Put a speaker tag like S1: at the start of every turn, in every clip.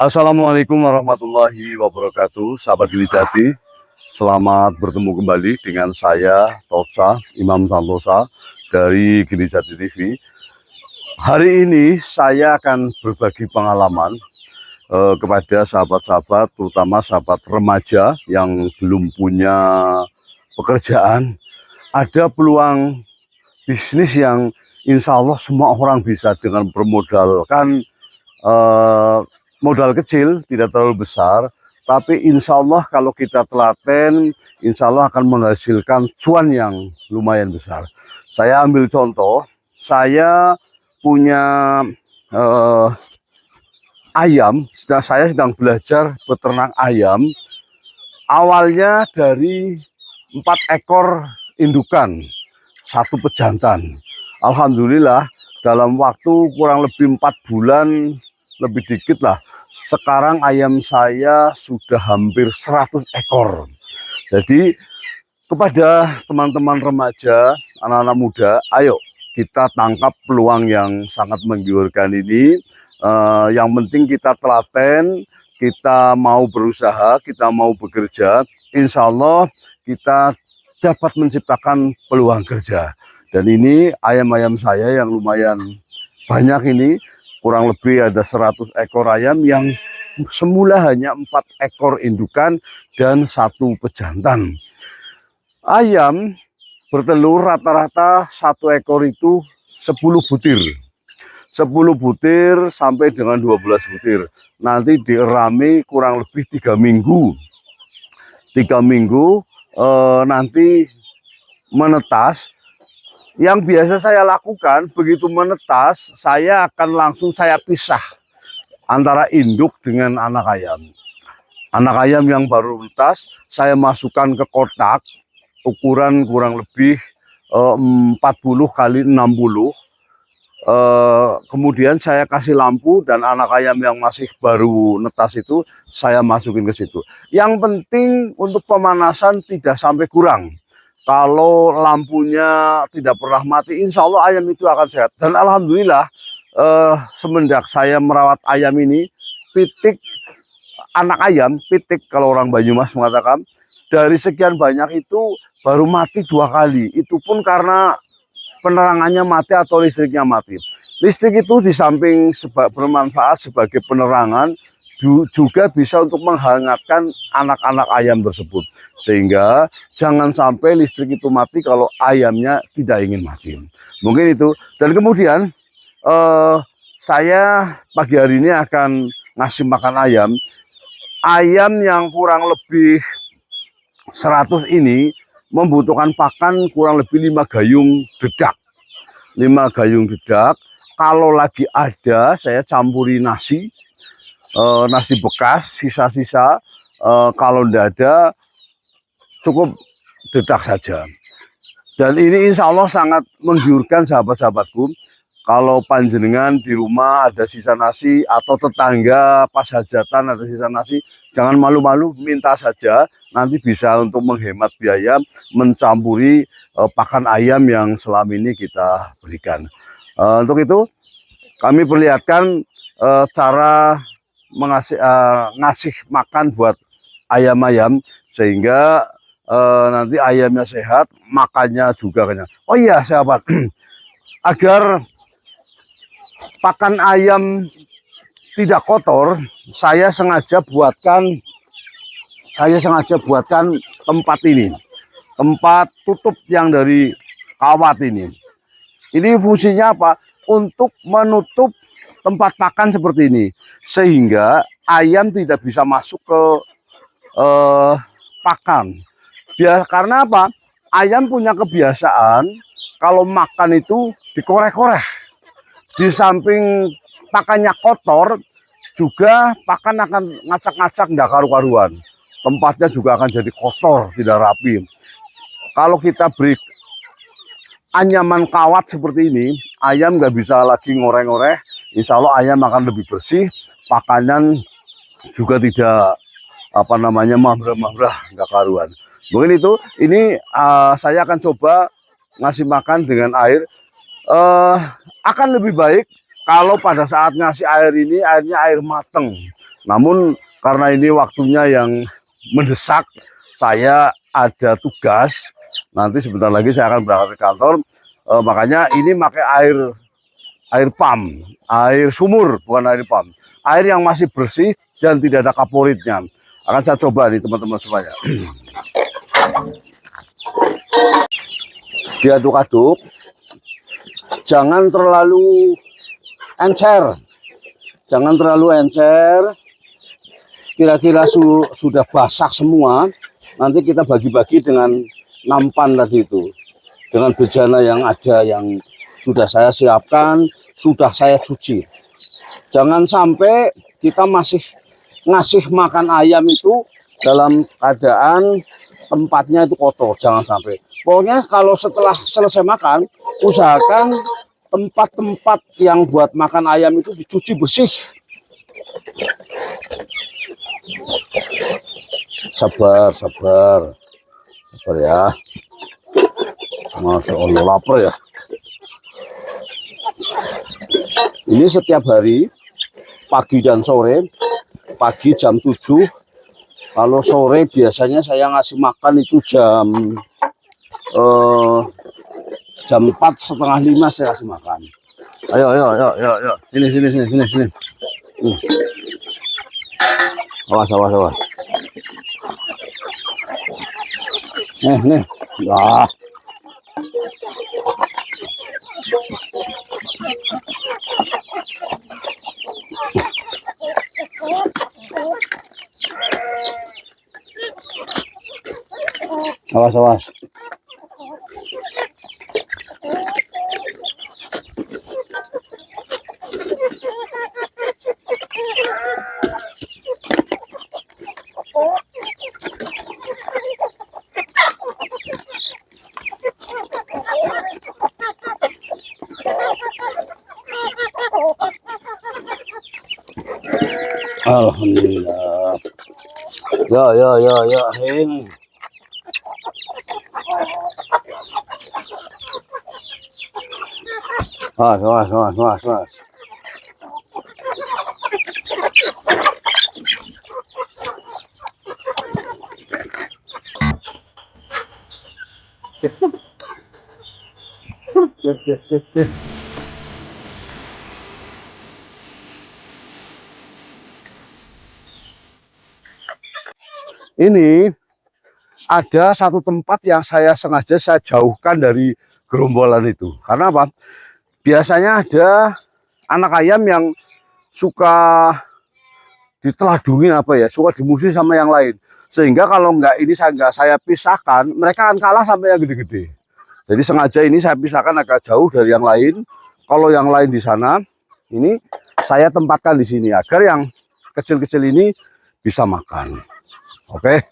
S1: Assalamualaikum warahmatullahi wabarakatuh, sahabat Gili Jati. Selamat bertemu kembali dengan saya, Toca Imam Santosa dari Gili Jati TV. Hari ini saya akan berbagi pengalaman kepada sahabat-sahabat, terutama sahabat remaja yang belum punya pekerjaan. Ada peluang bisnis yang insya Allah semua orang bisa dengan bermodalkan eh, modal kecil, tidak terlalu besar, tapi insya Allah kalau kita telaten, insya Allah akan menghasilkan cuan yang lumayan besar. Saya ambil contoh, saya punya eh, ayam, saya sedang belajar beternak ayam. Awalnya dari 4 ekor indukan, 1 pejantan. Alhamdulillah dalam waktu kurang lebih 4 bulan, lebih dikit lah. Sekarang ayam saya sudah hampir 100 ekor. Jadi kepada teman-teman remaja, anak-anak muda, ayo kita tangkap peluang yang sangat menggiurkan ini. Yang penting kita telaten, kita mau berusaha, kita mau bekerja, insya Allah kita dapat menciptakan peluang kerja. Dan ini ayam-ayam saya yang lumayan banyak ini, kurang lebih ada 100 ekor ayam yang semula hanya 4 ekor indukan dan 1 pejantan. Ayam bertelur rata-rata 1 ekor itu 10 butir. 10 butir sampai dengan 12 butir. Nanti dirami kurang lebih 3 minggu. 3 minggu nanti menetas. Yang biasa saya lakukan, begitu menetas, saya akan langsung saya pisah antara induk dengan anak ayam. Anak ayam yang baru menetas, saya masukkan ke kotak, ukuran kurang lebih 40 kali 60. Kemudian saya kasih lampu dan anak ayam yang masih baru netas itu saya masukin ke situ. Yang penting untuk pemanasan tidak sampai kurang. Kalau lampunya tidak pernah mati, insya Allah ayam itu akan sehat. Dan alhamdulillah semenjak saya merawat ayam ini, pitik anak ayam, pitik kalau orang Banyumas mengatakan, dari sekian banyak itu baru mati 2 kali. Itu pun karena penerangannya mati atau listriknya mati. Listrik itu di samping bermanfaat sebagai penerangan, juga bisa untuk menghangatkan anak-anak ayam tersebut. Sehingga jangan sampai listrik itu mati kalau ayamnya tidak ingin mati. Mungkin itu. Dan kemudian saya pagi hari ini akan ngasih makan ayam. Ayam yang kurang lebih 100 ini membutuhkan pakan kurang lebih 5 gayung dedak. 5 gayung dedak. Kalau lagi ada, saya campuri nasi. Nasi bekas, sisa-sisa. Kalau tidak ada, cukup dedak saja. Dan ini insya Allah sangat menggiurkan sahabat-sahabatku. Kalau panjenengan di rumah ada sisa nasi atau tetangga pas hajatan ada sisa nasi, jangan malu-malu, minta saja. Nanti bisa untuk menghemat biaya mencampuri pakan ayam yang selama ini kita berikan. Untuk itu kami perlihatkan cara ngasih makan buat ayam-ayam sehingga nanti ayamnya sehat, makannya juga kenyang. Oh iya sahabat, agar pakan ayam tidak kotor, saya sengaja buatkan tempat ini, tempat tutup yang dari kawat ini. Ini fungsinya apa? Untuk menutup tempat pakan seperti ini, sehingga ayam tidak bisa masuk ke pakan. Karena apa? Ayam punya kebiasaan kalau makan itu dikorek-korek. Di samping pakannya kotor, juga pakan akan ngacak-ngacak, nggak karu-karuan. Tempatnya juga akan jadi kotor, tidak rapi. Kalau kita beri anyaman kawat seperti ini, ayam nggak bisa lagi ngoreh-ngoreh. Insya Allah ayam akan lebih bersih, pakanan juga tidak mambrah-mambrah, nggak karuan. Mungkin itu. Ini saya akan coba ngasih makan dengan air. Akan lebih baik kalau pada saat ngasih air ini airnya air mateng, Namun karena ini waktunya yang mendesak, saya ada tugas. Nanti sebentar lagi saya akan berangkat ke kantor. Makanya ini pakai air pump, air sumur, bukan air pump. Air yang masih bersih dan tidak ada kaporitnya. Akan saya coba nih teman-teman semuanya. Diaduk-aduk, jangan terlalu encer, kira-kira sudah basah semua. Nanti kita bagi-bagi dengan nampan tadi itu, dengan bejana yang ada, yang sudah saya siapkan, sudah saya cuci. Jangan sampai kita masih ngasih makan ayam itu dalam keadaan tempatnya itu kotor, jangan sampai. Pokoknya kalau setelah selesai makan, usahakan tempat-tempat yang buat makan ayam itu dicuci bersih. Sabar ya. Masya Allah, lapar ya. Ini setiap hari, pagi dan sore. Pagi jam 7. Kalau sore biasanya saya ngasih makan itu jam 4, setengah 5 saya kasih makan. Ayo. Sini. Awas. Nih. Ya. Awas. Alhamdulillah. Ya, ini. Mas. Yes. Ini ada satu tempat yang saya sengaja saya jauhkan dari gerombolan itu. Karena apa? Biasanya ada anak ayam yang suka diteladungin suka dimusuhi sama yang lain. Sehingga kalau nggak saya pisahkan, mereka akan kalah sampai yang gede-gede. Jadi sengaja ini saya pisahkan agak jauh dari yang lain. Kalau yang lain di sana, ini saya tempatkan di sini agar yang kecil-kecil ini bisa makan. Oke.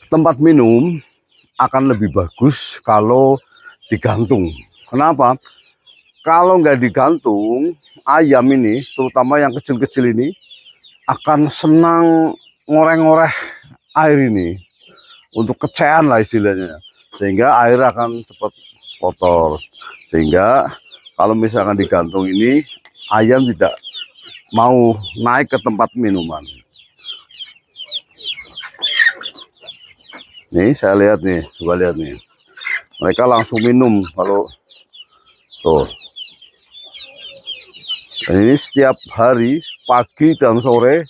S1: 'Tempat minum akan lebih bagus kalau digantung. Kenapa? Kalau nggak digantung, ayam ini, terutama yang kecil-kecil ini, akan senang ngoreh-ngoreh air ini. Untuk kecean lah istilahnya. Sehingga air akan cepat kotor. Sehingga kalau misalkan digantung ini, ayam tidak mau naik ke tempat minuman. Nih saya lihat nih, coba lihat nih. Mereka langsung minum kalau tuh. Dan ini setiap hari, pagi dan sore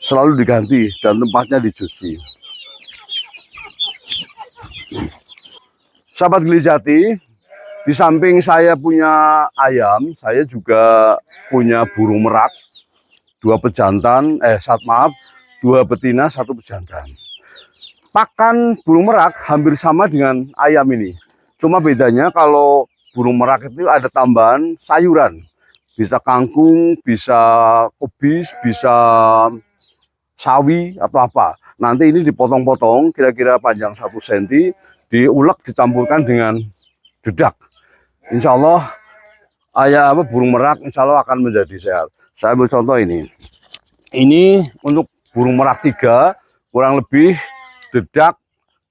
S1: selalu diganti dan tempatnya dicuci. Sahabat Gelijati, di samping saya punya ayam, saya juga punya burung merak, 2 pejantan, 2 betina, 1 pejantan. Pakan burung merak hampir sama dengan ayam ini. Cuma bedanya kalau burung merak itu ada tambahan sayuran. Bisa kangkung, bisa kubis, bisa sawi atau apa. Nanti ini dipotong-potong kira-kira panjang 1 cm, diulek dicampurkan dengan dedak. Insya Allah burung merak insya Allah akan menjadi sehat. Saya ambil contoh ini. Ini untuk burung merak 3, kurang lebih dedak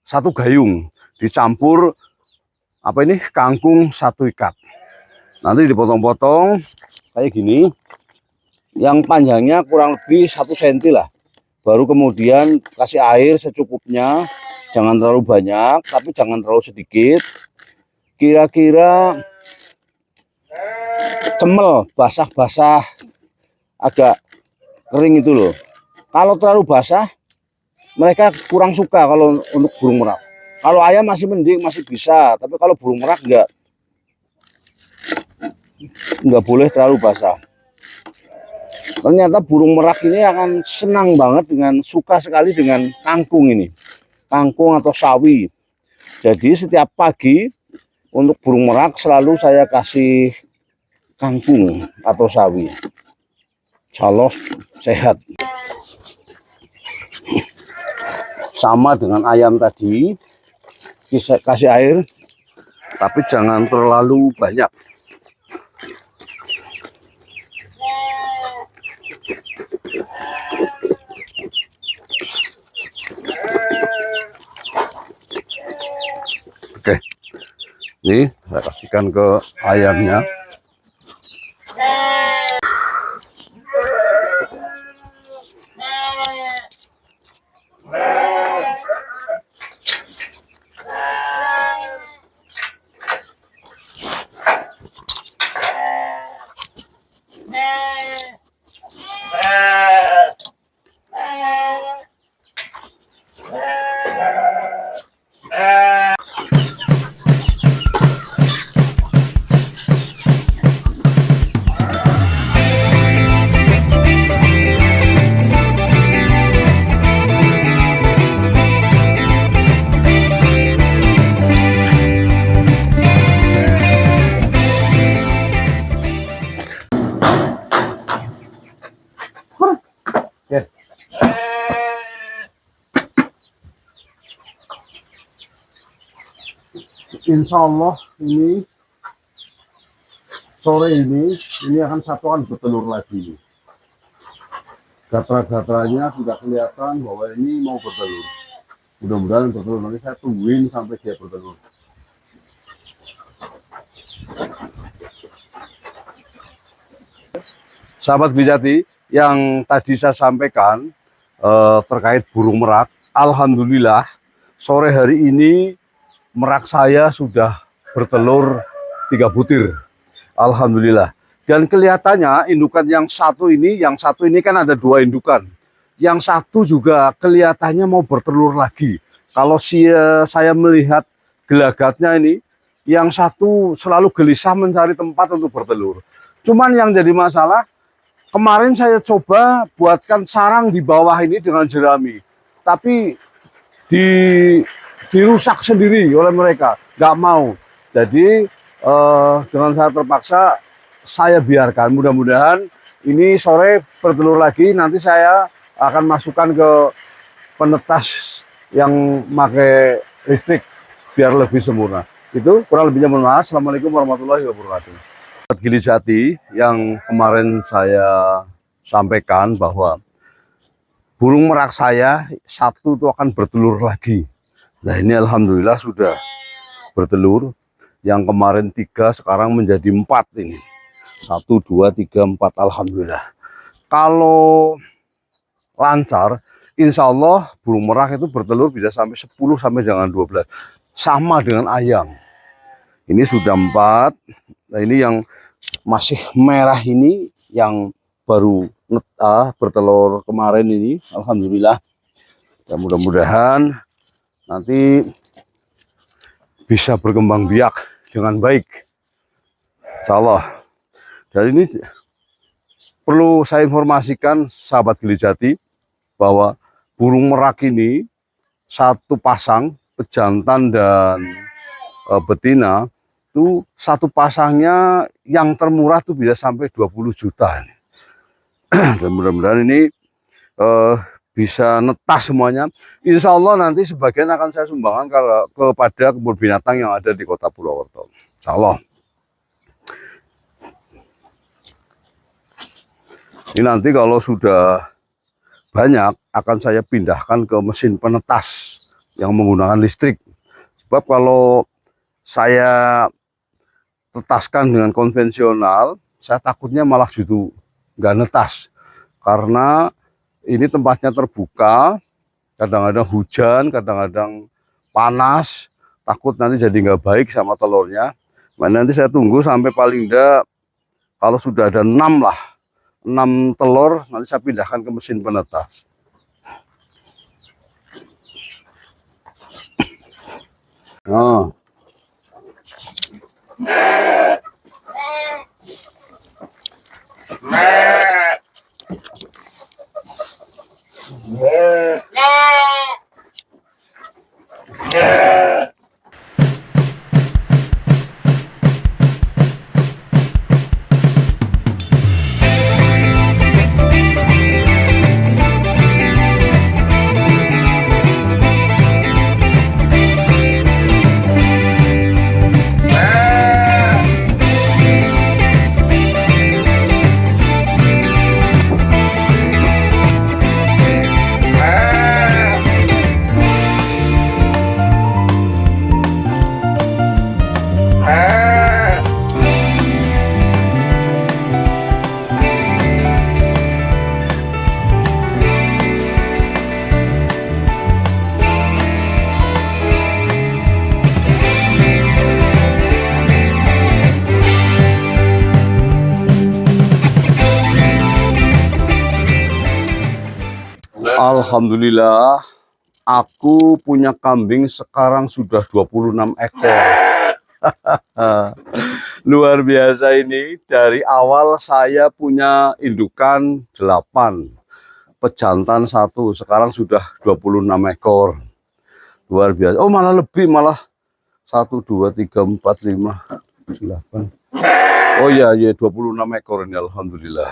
S1: 1 gayung, dicampur kangkung 1 ikat. Nanti dipotong-potong kayak gini, yang panjangnya kurang lebih 1 cm lah. Baru kemudian kasih air secukupnya, jangan terlalu banyak, tapi jangan terlalu sedikit. Kira-kira cemel, basah-basah, agak kering itu loh. Kalau terlalu basah, mereka kurang suka kalau untuk burung merak. Kalau ayam masih mending, masih bisa, tapi kalau burung merak enggak boleh terlalu basah. Ternyata burung merak ini akan senang banget suka sekali dengan kangkung ini, kangkung atau sawi. Jadi setiap pagi untuk burung merak selalu saya kasih kangkung atau sawi. Insya Allah sehat. Sama dengan ayam tadi, kasih air, tapi jangan terlalu banyak. Oke, ini saya kasihkan ke ayamnya. Insya Allah ini sore ini akan bertelur lagi. Gatra-gatranya sudah kelihatan bahwa ini mau bertelur. Mudah-mudahan bertelur, nanti saya tungguin sampai dia bertelur. Sahabat Gelijati, yang tadi saya sampaikan terkait burung merak, alhamdulillah sore hari ini merak saya sudah bertelur 3 butir. Alhamdulillah. Dan kelihatannya indukan yang satu ini kan ada 2 indukan. Yang satu juga kelihatannya mau bertelur lagi. Kalau saya melihat gelagatnya ini, yang satu selalu gelisah mencari tempat untuk bertelur. Cuman yang jadi masalah, kemarin saya coba buatkan sarang di bawah ini dengan jerami. Tapi dirusak sendiri oleh mereka, nggak mau. Jadi dengan saya terpaksa saya biarkan. Mudah-mudahan ini sore bertelur lagi. Nanti saya akan masukkan ke penetas yang pakai listrik biar lebih sempurna. Itu kurang lebihnya, mohon maaf. Assalamualaikum warahmatullahi wabarakatuh. Gelijati, yang kemarin saya sampaikan bahwa burung merak saya satu itu akan bertelur lagi. Nah ini alhamdulillah sudah bertelur. Yang kemarin 3 sekarang menjadi 4 ini. 1, 2, 3, 4 alhamdulillah. Kalau lancar, insya Allah burung merak itu bertelur bisa sampai 10 sampai dengan 12. Sama dengan ayam. Ini sudah 4. Nah ini yang masih merah ini yang baru bertelur kemarin ini, alhamdulillah. Ya, mudah-mudahan nanti bisa berkembang biak dengan baik, insya Allah. Dan ini perlu saya informasikan sahabat Gelijati bahwa burung merak ini satu pasang pejantan dan betina itu satu pasangnya yang termurah tuh bisa sampai 20 juta. Dan mudah-mudahan ini bisa netas semuanya. Insya Allah nanti sebagian akan saya sumbangkan kepada kebun binatang yang ada di Kota Purwokerto. Insya Allah. Ini nanti kalau sudah banyak akan saya pindahkan ke mesin penetas yang menggunakan listrik. Sebab kalau saya tetaskan dengan konvensional, saya takutnya malah justru nggak netas. Karena ini tempatnya terbuka, kadang-kadang hujan, kadang-kadang panas, takut nanti jadi nggak baik sama telurnya. Nah, nanti saya tunggu sampai paling enggak kalau sudah ada 6 lah, 6 telur, nanti saya pindahkan ke mesin penetas. Nah. Alhamdulillah, aku punya kambing sekarang sudah 26 ekor. Luar biasa ini. Dari awal saya punya indukan 8, pejantan 1, sekarang sudah 26 ekor. Luar biasa. Oh, malah lebih, malah 1, 2, 3, 4, 5, 8. Oh iya, 26 ekor ini, alhamdulillah.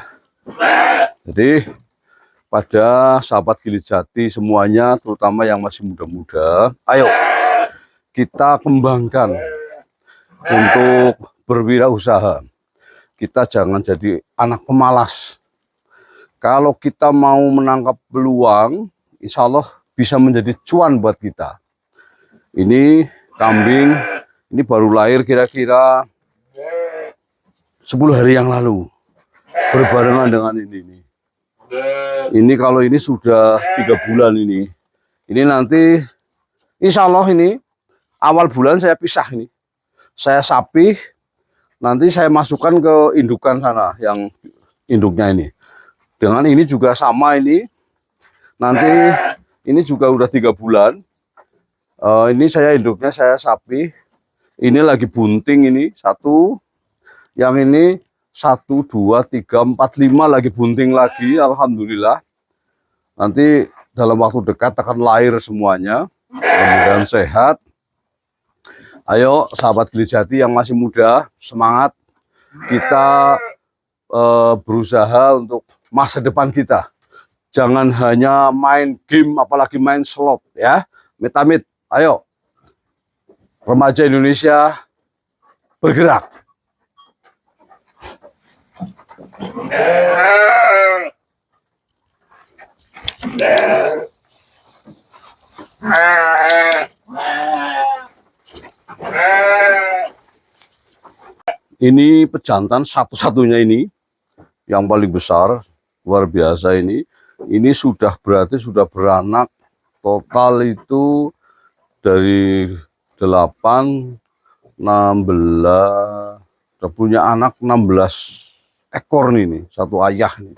S1: Jadi pada sahabat Gili Jati semuanya, terutama yang masih muda-muda, ayo kita kembangkan untuk berwirausaha. Kita jangan jadi anak pemalas. Kalau kita mau menangkap peluang, insya Allah bisa menjadi cuan buat kita. Ini kambing, ini baru lahir kira-kira 10 hari yang lalu, berbarengan dengan ini. Ini kalau ini sudah 3 bulan ini. Ini nanti insya Allah ini awal bulan saya pisah ini. Saya sapih, nanti saya masukkan ke indukan sana yang induknya ini. Dengan ini juga sama ini. Nanti ini juga udah 3 bulan. Ini saya induknya saya sapih. Ini lagi bunting ini 1. Yang ini 1, 2, 3, 4, 5 lagi bunting lagi, alhamdulillah. Nanti dalam waktu dekat akan lahir semuanya, mudah-mudahan sehat. Ayo sahabat Gili Jati yang masih muda, semangat. Kita berusaha untuk masa depan kita. Jangan hanya main game, apalagi main slot ya. Amit-amit, ayo remaja Indonesia bergerak. Ini pejantan satu-satunya ini yang paling besar, luar biasa ini. Ini sudah berarti sudah beranak total itu dari 8, 16, udah punya anak 16 ekor nih, satu ayah nih,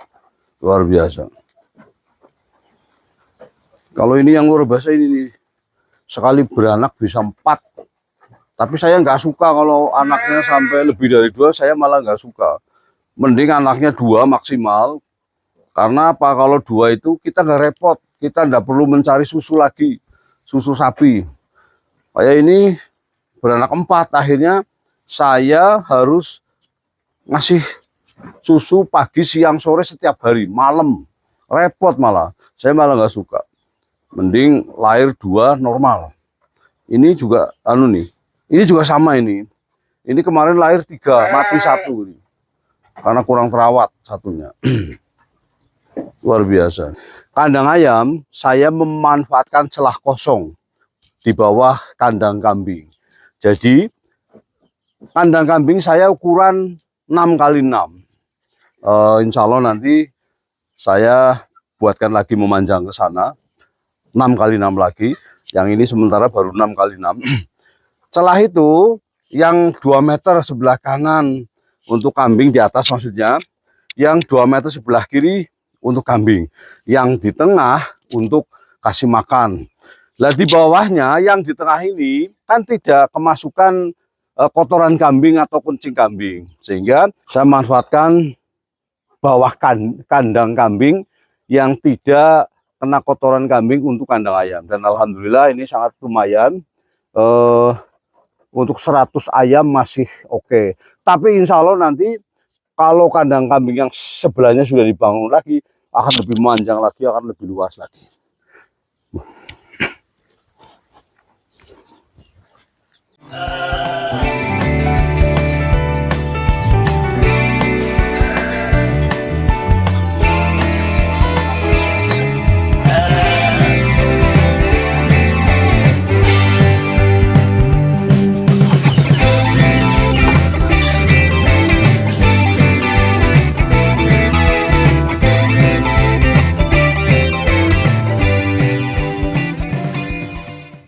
S1: luar biasa. Kalau ini yang luar biasa ini nih, sekali beranak bisa 4. Tapi saya nggak suka kalau anaknya sampai lebih dari 2, saya malah nggak suka. Mending anaknya 2 maksimal. Karena apa? Kalau 2 itu kita nggak repot, kita nggak perlu mencari susu lagi, susu sapi. Kayak ini beranak 4, akhirnya saya harus ngasih susu pagi, siang, sore setiap hari, malam. Repot malah. Saya malah nggak suka. Mending lahir 2 normal. Ini juga nih. Ini juga sama ini. Ini kemarin lahir 3, mati 1 ini. Karena kurang terawat satunya. Luar biasa. Kandang ayam saya memanfaatkan celah kosong di bawah kandang kambing. Jadi kandang kambing saya ukuran 6x6. Insya Allah nanti saya buatkan lagi memanjang ke sana 6x6 lagi. Yang ini sementara baru 6x6. Celah itu yang 2 meter sebelah kanan untuk kambing di atas maksudnya, yang 2 meter sebelah kiri untuk kambing, yang di tengah untuk kasih makan. Nah di bawahnya yang di tengah ini kan tidak kemasukan kotoran kambing atau kencing kambing, sehingga saya manfaatkan bawah kandang kambing yang tidak kena kotoran kambing untuk kandang ayam. Dan alhamdulillah ini sangat lumayan. Untuk 100 ayam masih oke. Tapi insya Allah nanti kalau kandang kambing yang sebelahnya sudah dibangun lagi, akan lebih panjang lagi, akan lebih luas lagi.